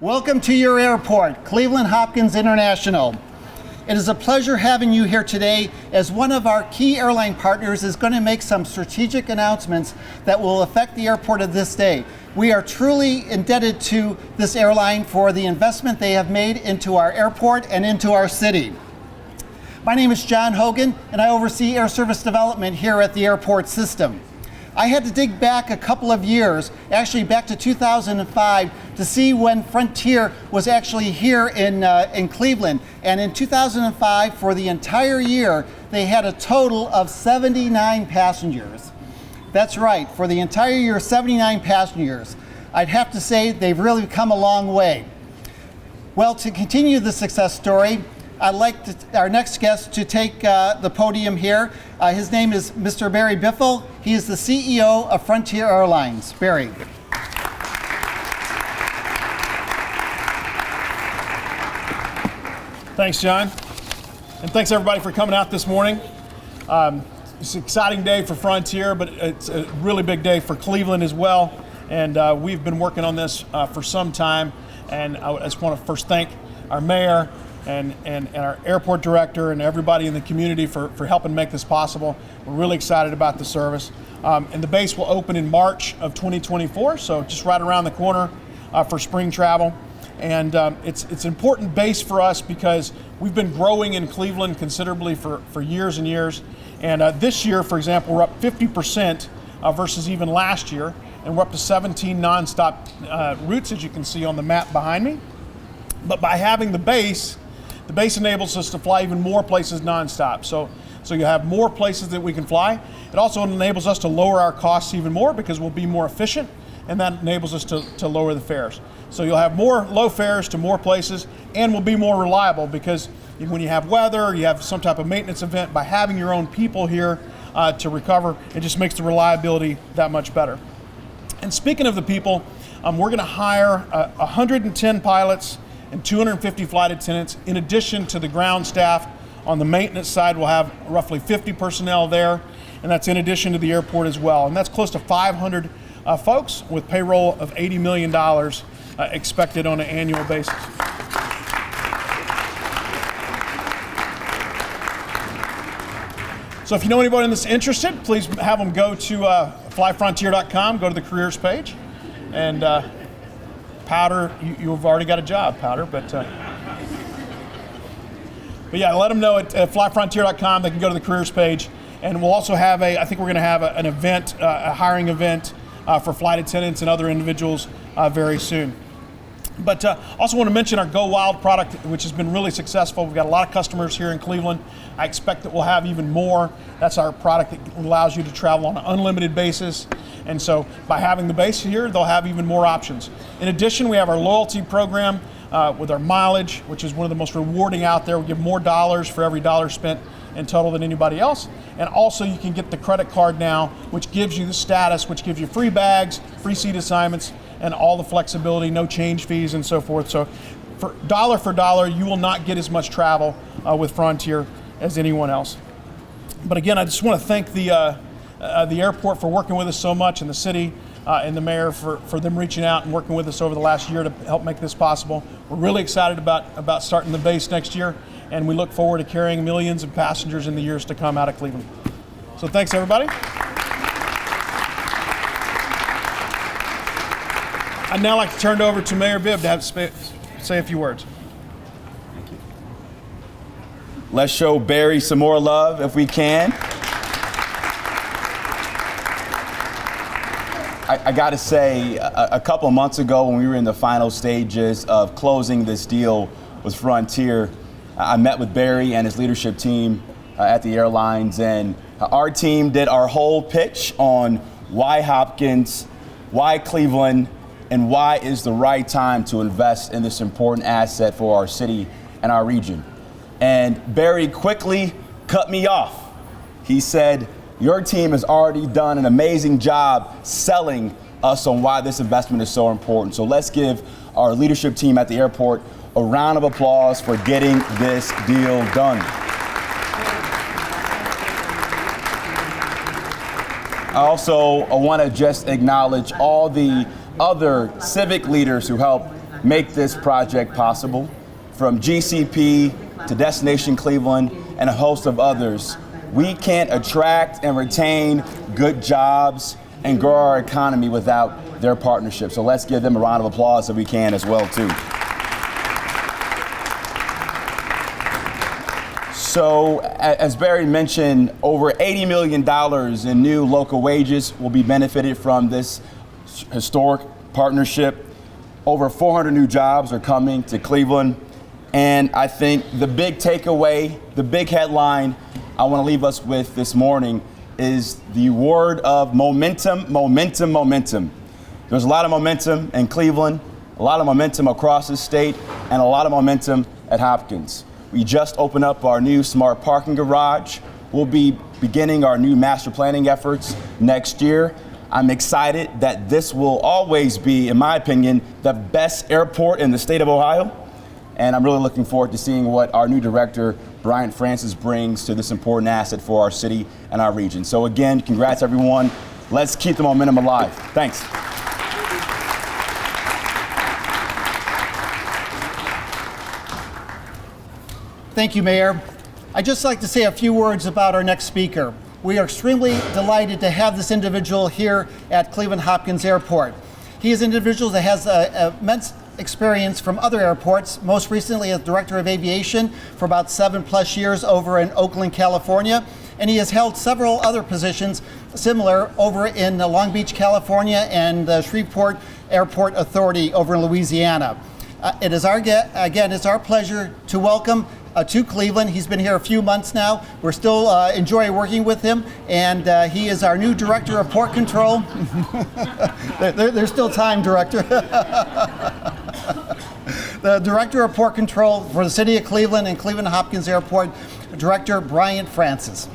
Welcome to your airport, Cleveland Hopkins International. It is a pleasure having you here today as one of our key airline partners is going to make some strategic announcements that will affect the airport of this day. We are truly indebted to this airline for the investment they have made into our airport and into our city. My name is John Hogan and I oversee air service development here at the airport system. I had to dig back a couple of years, actually back to 2005, to see when Frontier was actually here in Cleveland. And in 2005, for the entire year, they had a total of 79 passengers. That's right, for the entire year, 79 passengers. I'd have to say they've really come a long way. Well, to continue the success story, I'd like our next guest to take the podium here. His name is Mr. Barry Biffle. He is the CEO of Frontier Airlines. Barry. Thanks, John. And thanks everybody for coming out this morning. It's an exciting day for Frontier, but it's a really big day for Cleveland as well. And we've been working on this for some time. And I just want to first thank our mayor and our airport director and everybody in the community for helping make this possible. We're really excited about the service. And the base will open in March of 2024, so just right around the corner for spring travel. And it's an important base for us because we've been growing in Cleveland considerably for years and years. And this year, for example, we're up 50% versus even last year, and we're up to 17 nonstop routes, as you can see on the map behind me. But by having the base enables us to fly even more places nonstop. So you have more places that we can fly. It also enables us to lower our costs even more because we'll be more efficient, and that enables us to lower the fares. So you'll have more low fares to more places, and we'll be more reliable because when you have weather, you have some type of maintenance event, by having your own people here to recover, it just makes the reliability that much better. And speaking of the people, we're going to hire 110 pilots and 250 flight attendants. In addition to the ground staff, on the maintenance side, we'll have roughly 50 personnel there, and that's in addition to the airport as well. And that's close to 500 folks with payroll of $80 million expected on an annual basis. So if you know anybody that's interested, please have them go to flyfrontier.com, go to the careers page, and Powder, you've already got a job, Powder, but yeah, let them know at flyfrontier.com. They can go to the careers page, and we'll also have I think we're going to have an event, a hiring event for flight attendants and other individuals very soon. But also want to mention our Go Wild product, which has been really successful. We've got a lot of customers here in Cleveland. I expect that we'll have even more. That's our product that allows you to travel on an unlimited basis. And so by having the base here, they'll have even more options. In addition, we have our loyalty program with our mileage, which is one of the most rewarding out there. We give more dollars for every dollar spent in total than anybody else. And also you can get the credit card now, which gives you the status, which gives you free bags, free seat assignments, and all the flexibility, no change fees and so forth. So for dollar, you will not get as much travel with Frontier as anyone else. But again, I just want to thank the airport for working with us so much, and the city and the mayor for them reaching out and working with us over the last year to help make this possible. We're really excited about starting the base next year, and we look forward to carrying millions of passengers in the years to come out of Cleveland. So thanks, everybody. I'd now like to turn it over to Mayor Bibb to say a few words. Thank you. Let's show Barry some more love if we can. I got to say, a couple of months ago when we were in the final stages of closing this deal with Frontier, I met with Barry and his leadership team at the airlines, and our team did our whole pitch on why Hopkins, why Cleveland, and why is the right time to invest in this important asset for our city and our region. And Barry quickly cut me off. He said, your team has already done an amazing job selling us on why this investment is so important. So let's give our leadership team at the airport a round of applause for getting this deal done. I also want to just acknowledge all the other civic leaders who helped make this project possible, from GCP to Destination Cleveland and a host of others. We can't attract and retain good jobs and grow our economy without their partnership. So let's give them a round of applause if we can as well, too. So, as Barry mentioned, over $80 million in new local wages will be benefited from this historic partnership. Over 400 new jobs are coming to Cleveland. And I think the big takeaway, the big headline I want to leave us with this morning is the word of momentum, momentum, momentum. There's a lot of momentum in Cleveland, a lot of momentum across the state, and a lot of momentum at Hopkins. We just opened up our new smart parking garage. We'll be beginning our new master planning efforts next year. I'm excited that this will always be, in my opinion, the best airport in the state of Ohio. And I'm really looking forward to seeing what our new director, Brian Francis, brings to this important asset for our city and our region. So again, congrats everyone. Let's keep the momentum alive. Thanks. Thank you, Mayor. I'd just like to say a few words about our next speaker. We are extremely delighted to have this individual here at Cleveland Hopkins Airport. He is an individual that has immense experience from other airports, most recently as Director of Aviation for about 7+ years over in Oakland, California. And he has held several other positions similar over in Long Beach, California, and the Shreveport Airport Authority over in Louisiana. It's our pleasure to welcome to Cleveland. He's been here a few months now. We're still enjoying working with him, and he is our new Director of Port Control. There's still time, Director. The Director of Port Control for the City of Cleveland and Cleveland Hopkins Airport, Director Brian Francis.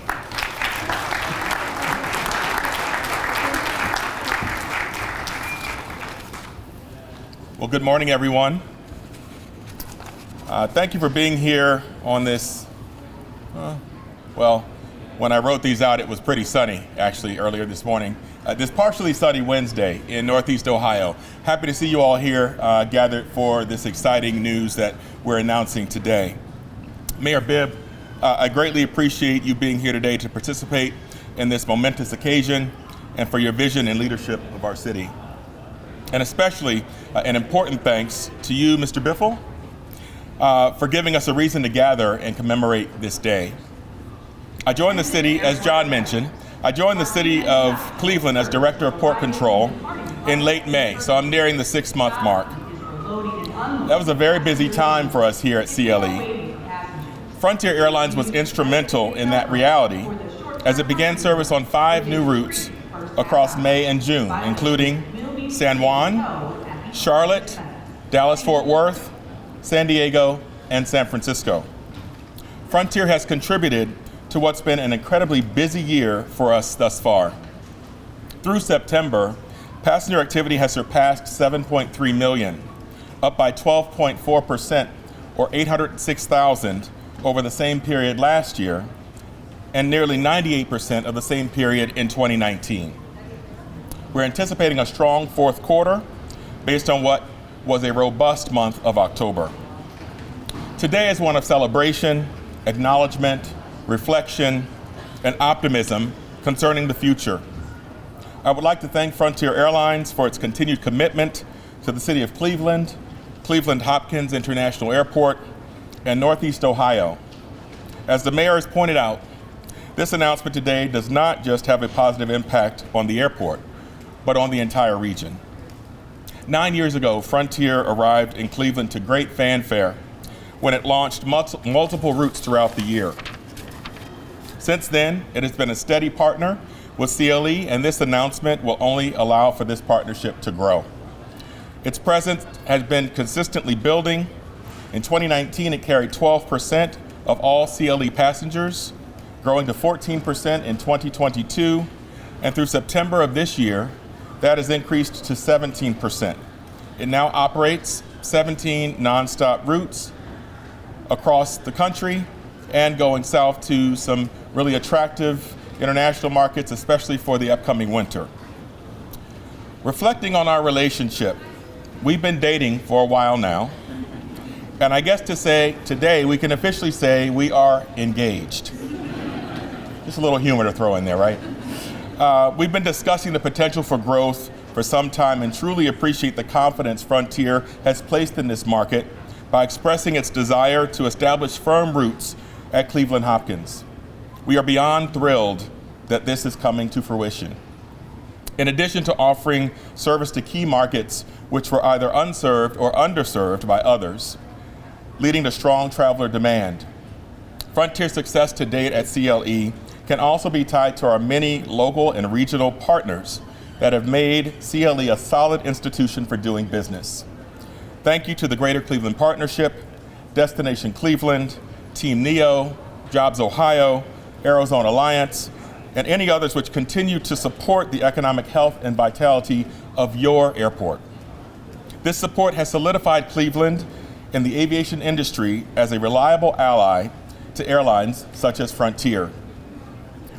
Well, good morning, everyone. Thank you for being here on this, when I wrote these out, it was pretty sunny, actually, earlier this morning. This partially sunny Wednesday in Northeast Ohio. Happy to see you all here gathered for this exciting news that we're announcing today. Mayor Bibb, I greatly appreciate you being here today to participate in this momentous occasion and for your vision and leadership of our city. And especially an important thanks to you, Mr. Biffle, for giving us a reason to gather and commemorate this day. I joined the city, as John mentioned, I joined the city of Cleveland as Director of Port Control in late May, so I'm nearing the 6-month mark. That was a very busy time for us here at CLE. Frontier Airlines was instrumental in that reality as it began service on 5 new routes across May and June, including San Juan, Charlotte, Dallas-Fort Worth, San Diego, and San Francisco. Frontier has contributed to what's been an incredibly busy year for us thus far. Through September, passenger activity has surpassed 7.3 million, up by 12.4%, or 806,000 over the same period last year, and nearly 98% of the same period in 2019. We're anticipating a strong fourth quarter based on what was a robust month of October. Today is one of celebration, acknowledgement, reflection, and optimism concerning the future. I would like to thank Frontier Airlines for its continued commitment to the city of Cleveland, Cleveland Hopkins International Airport, and Northeast Ohio. As the mayor has pointed out, this announcement today does not just have a positive impact on the airport, but on the entire region. 9 years ago, Frontier arrived in Cleveland to great fanfare when it launched multiple routes throughout the year. Since then, it has been a steady partner with CLE, and this announcement will only allow for this partnership to grow. Its presence has been consistently building. In 2019, it carried 12% of all CLE passengers, growing to 14% in 2022, and through September of this year, that has increased to 17%. It now operates 17 nonstop routes across the country and going south to some really attractive international markets, especially for the upcoming winter. Reflecting on our relationship, We've been dating for a while now, and I guess to say today we can officially say we are engaged. Just a little humor to throw in there, right? We've been discussing the potential for growth for some time and truly appreciate the confidence Frontier has placed in this market by expressing its desire to establish firm roots at Cleveland Hopkins. We are beyond thrilled that this is coming to fruition. In addition to offering service to key markets which were either unserved or underserved by others, leading to strong traveler demand, Frontier's success to date at CLE can also be tied to our many local and regional partners that have made CLE a solid institution for doing business. Thank you to the Greater Cleveland Partnership, Destination Cleveland, Team NEO, Jobs Ohio, Arizona Alliance, and any others which continue to support the economic health and vitality of your airport. This support has solidified Cleveland in the aviation industry as a reliable ally to airlines such as Frontier.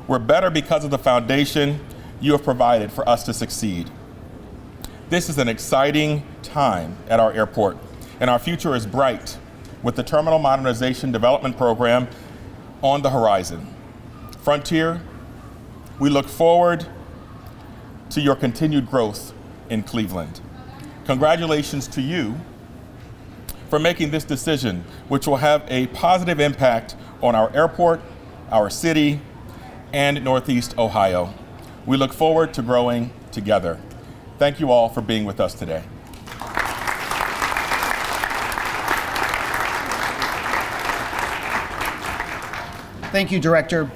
We're better because of the foundation you have provided for us to succeed. This is an exciting time at our airport, and our future is bright with the Terminal Modernization Development Program on the horizon. Frontier, we look forward to your continued growth in Cleveland. Congratulations to you for making this decision, which will have a positive impact on our airport, our city, and Northeast Ohio. We look forward to growing together. Thank you all for being with us today. Thank you, Director.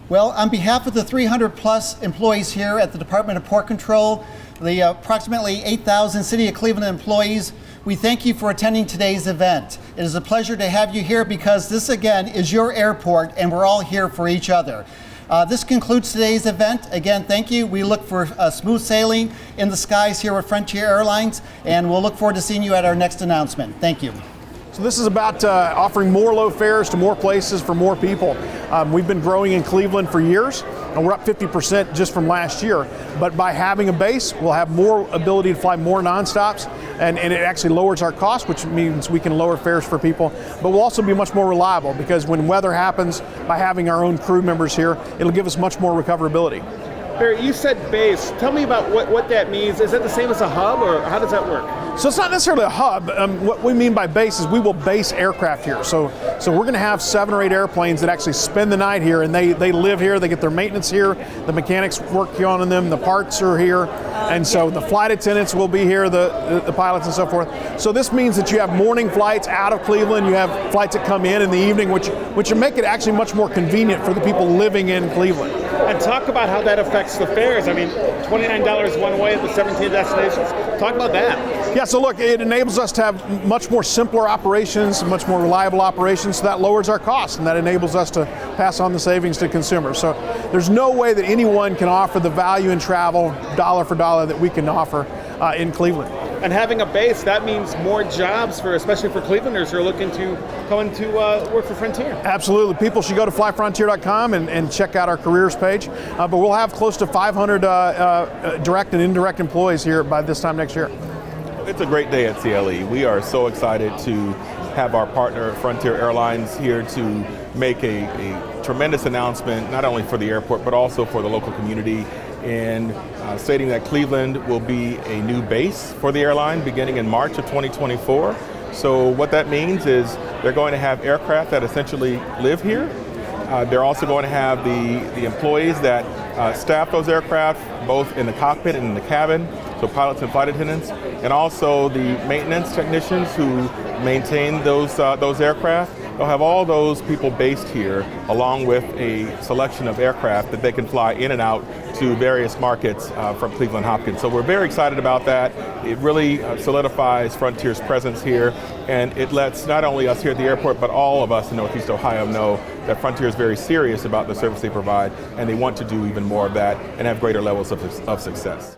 Well, on behalf of the 300 plus employees here at the Department of Port Control, the approximately 8,000 City of Cleveland employees, we thank you for attending today's event. It is a pleasure to have you here because this, again, is your airport and we're all here for each other. This concludes today's event. Again, thank you. We look for smooth sailing in the skies here with Frontier Airlines, and we'll look forward to seeing you at our next announcement. Thank you. So this is about offering more low fares to more places for more people. We've been growing in Cleveland for years, and we're up 50% just from last year. But by having a base, we'll have more ability to fly more nonstops, and it actually lowers our cost, which means we can lower fares for people. But we'll also be much more reliable because when weather happens, by having our own crew members here, it'll give us much more recoverability. Barry, you said base. Tell me about what that means. Is that the same as a hub, or how does that work? So it's not necessarily a hub. What we mean by base is we will base aircraft here. So we're going to have 7 or 8 airplanes that actually spend the night here, and they live here. They get their maintenance here. The mechanics work on them. The parts are here, and so the flight attendants will be here, the pilots and so forth. So this means that you have morning flights out of Cleveland. You have flights that come in the evening, which will make it actually much more convenient for the people living in Cleveland. And talk about how that affects the fares. I mean, $29 one way at the 17 destinations. Talk about that. Yeah, so look, it enables us to have much more simpler operations, much more reliable operations, so that lowers our costs, and that enables us to pass on the savings to consumers. So there's no way that anyone can offer the value in travel, dollar for dollar, that we can offer in Cleveland. And having a base, that means more jobs, especially for Clevelanders who are looking to come into work for Frontier. Absolutely. People should go to flyfrontier.com and check out our careers page. But we'll have close to 500 direct and indirect employees here by this time next year. It's a great day at CLE. We are so excited to have our partner Frontier Airlines here to make a tremendous announcement, not only for the airport, but also for the local community, in stating that Cleveland will be a new base for the airline beginning in March of 2024. So what that means is they're going to have aircraft that essentially live here. They're also going to have the employees that staff those aircraft, both in the cockpit and in the cabin, so pilots and flight attendants, and also the maintenance technicians who maintain those aircraft. They'll have all those people based here, along with a selection of aircraft that they can fly in and out to various markets from Cleveland Hopkins. So we're very excited about that. It really solidifies Frontier's presence here, and it lets not only us here at the airport, but all of us in Northeast Ohio know that Frontier is very serious about the service they provide, and they want to do even more of that and have greater levels of success.